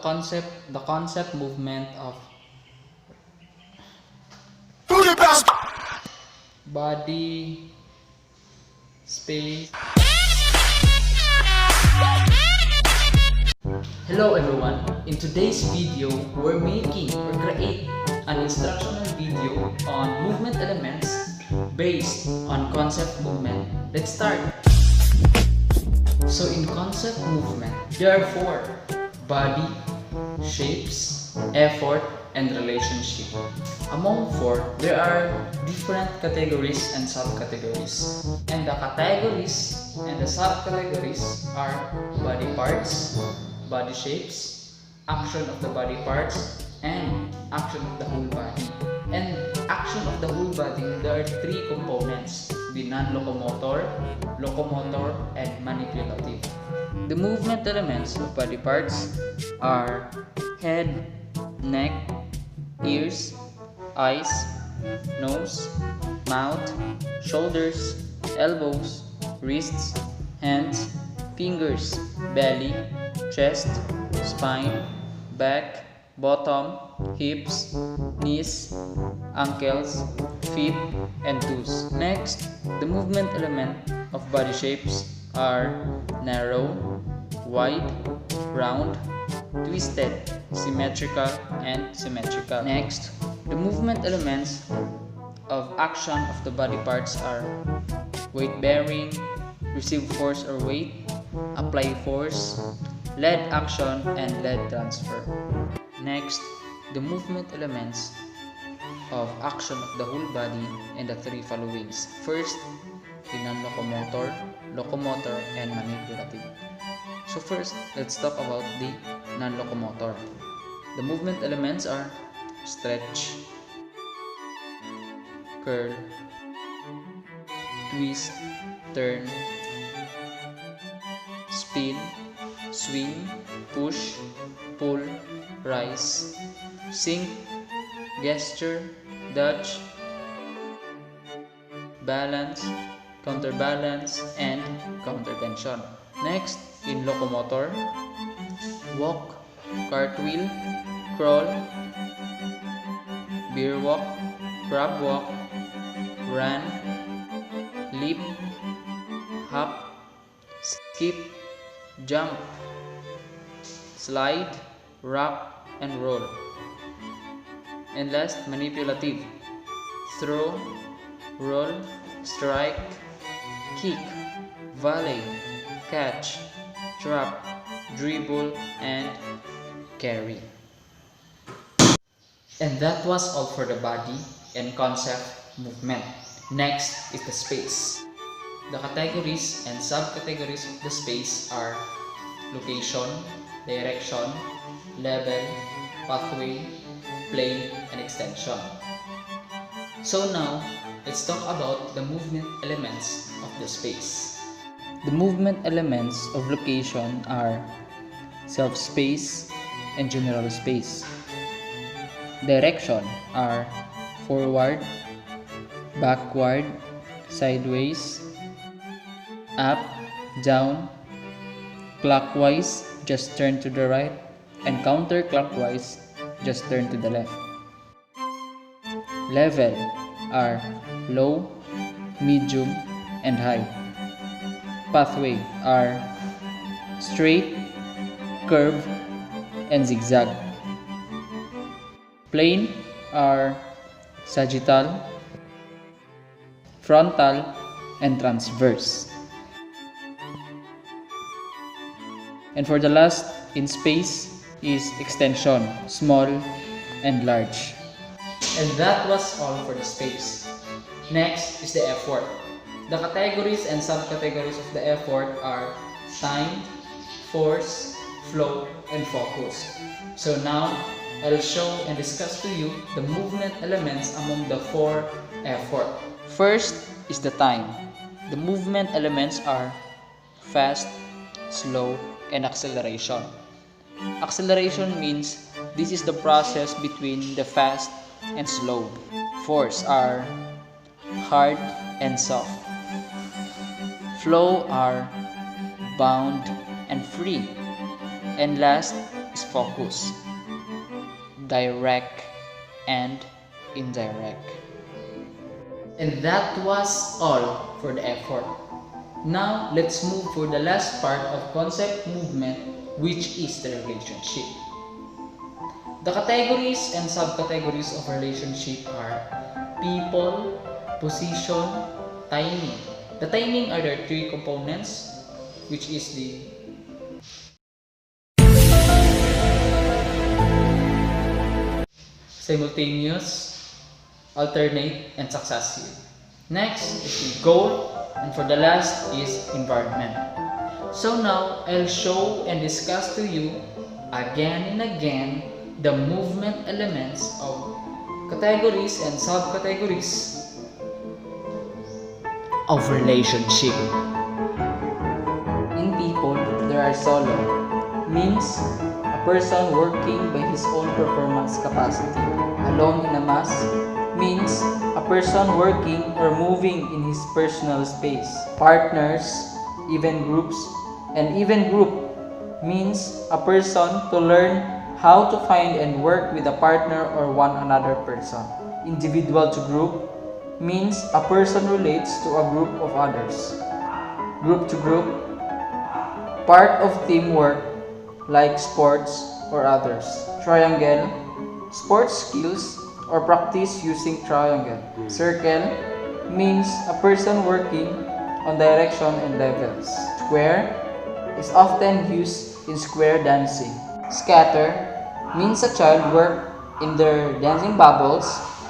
concept movement of body, space. Hello everyone, in today's video we're create an instructional video on movement elements based on concept movement. Let's start. So in concept movement, there are four: body, shapes, effort, and relationship. Among four, there are different categories and subcategories. And the categories and the subcategories are body parts, body shapes, action of the body parts, and action of the whole body. And action of the whole body, there are three components: the non-locomotor, locomotor, and manipulative. The movement elements of body parts are head, neck, ears, eyes, nose, mouth, shoulders, elbows, wrists, hands, fingers, belly, chest, spine, back, bottom, hips, knees, ankles, feet, and toes. Next, the movement element of body shapes are narrow, wide, round, twisted, symmetrical, and symmetrical. Next, the movement elements of action of the body parts are weight bearing, receive force or weight, apply force, lead action, and lead transfer. Next, the movement elements of action of the whole body and the three followings. First, the non-locomotor, locomotor, and manipulative. So first, let's talk about the non-locomotor. The movement elements are stretch, curl, twist, turn, spin, swing, push, pull, rise, sink, gesture, dodge, balance, counterbalance, and countertension. Next, in locomotor, walk, cartwheel, crawl, bear walk, crab walk, run, leap, hop, skip, jump, slide, rock, and roll. And last, manipulative: throw, roll, strike, kick, volley, catch, trap, dribble, and carry. And that was all for the body and concept movement. Next is the space. The categories and subcategories of the space are location, direction, level, pathway, plane, and extension. So now, let's talk about the movement elements of the space. The movement elements of location are self-space and general space. Direction are forward, backward, sideways, up, down, clockwise, just turn to the right, and counterclockwise, just turn to the left. Level are low, medium, and high. Pathway are straight, curve, and zigzag. Plane are sagittal, frontal, and transverse. And for the last, in space, is extension, small and large. And that was all for the space. Next is the effort. The categories and subcategories of the effort are time, force, flow, and focus. So now, I'll show and discuss to you the movement elements among the four effort. First is the time. The movement elements are fast, slow, and acceleration. Acceleration means this is the process between the fast and slow. Force are hard and soft. Flow are bound and free. And last is focus, direct, and indirect. And that was all for the effort. Now, let's move for the last part of concept movement, which is the relationship. The categories and subcategories of relationship are people, position, timing. The timing are the three components, which is the simultaneous, alternate, and successive. Next is the goal, and for the last is environment. So now, I'll show and discuss to you again and again the movement elements of categories and subcategories of relationship. In people, there are solo, means a person working by his own performance capacity. Alone in a mass means a person working or moving in his personal space. Partners, even groups, and even group means a person to learn how to find and work with a partner or one another person. Individual to group means a person relates to a group of others. Group to group, part of teamwork like sports or others. Triangle, sports skills or practice using triangle. Circle means a person working on direction and levels. Square is often used in square dancing. Scatter means a child work in their dancing bubbles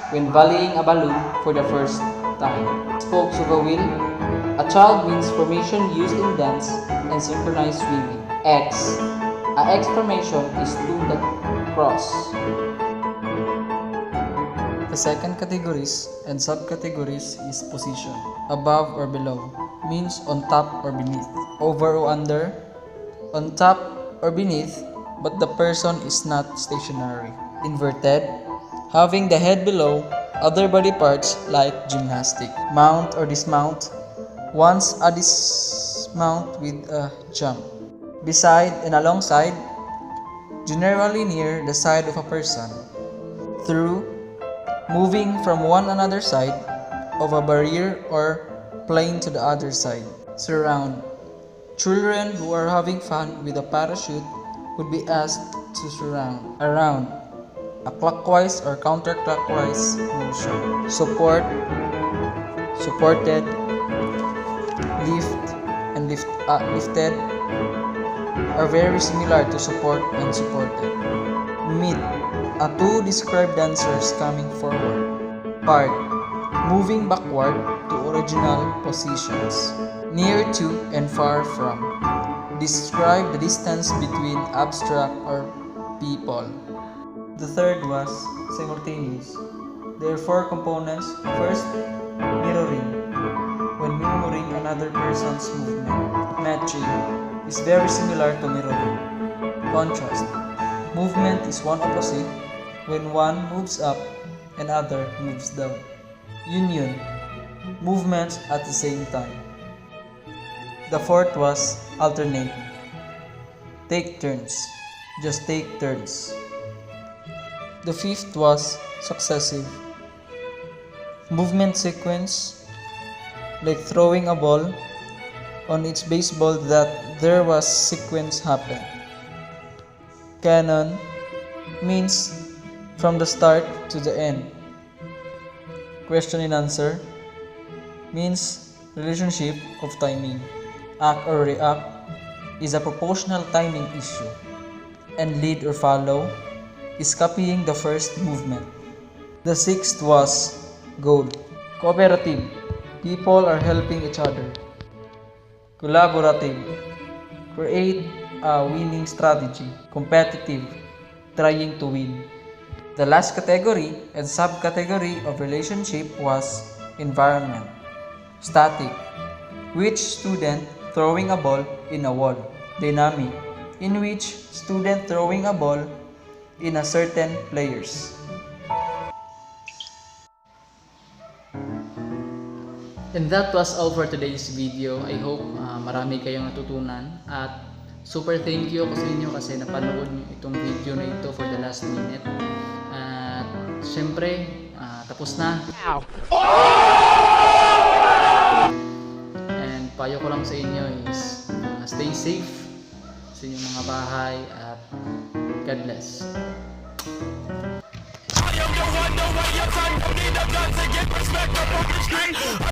when volleying a balloon for the first time. Spokes of a wheel, a child means formation used in dance and synchronized swimming. X, a X formation is two that cross. The second categories and subcategories is position. Above or below means on top or beneath. Over or under, on top or beneath, but the person is not stationary. Inverted, having the head below other body parts like gymnastic. Mount or dismount, once a dismount with a jump. Beside and alongside, generally near the side of a person. Through, moving from one another side of a barrier or plane to the other side. Surround, children who are having fun with a parachute would be asked to surround. Around, a clockwise or counterclockwise motion. Support, supported, lift, and lifted are very similar to support and supported. Meet, a two described dancers coming forward. Part, moving backward to original positions. Near to and far from. Describe the distance between abstract or people. The third was simultaneous. There are four components. First, mirroring, when mirroring another person's movement. Matching is very similar to mirroring. Contrast, movement is one opposite when one moves up and other moves down. Union, movements at the same time. The fourth was alternate. Take turns. Just take turns. The fifth was successive. Movement sequence, like throwing a ball on its baseball that there was sequence happen. Canon means from the start to the end. Question and answer means relationship of timing. Act or react is a proportional timing issue. And lead or follow is copying the first movement. The sixth was goal. Cooperative, people are helping each other. Collaborative, create a winning strategy. Competitive, trying to win. The last category and subcategory of relationship was environment. Static, which student throwing a ball in a wall. Dynamic, in which student throwing a ball in a certain players. And that was all for today's video. I hope marami kayong natutunan at super thank you ako sa inyo kasi napanood nyo itong video na ito for the last minute. At syempre, tapos na. And payo ko lang sa inyo is stay safe sa inyong mga bahay at God bless. I am the one, the way your time, don't need a gun to get respect up on the street.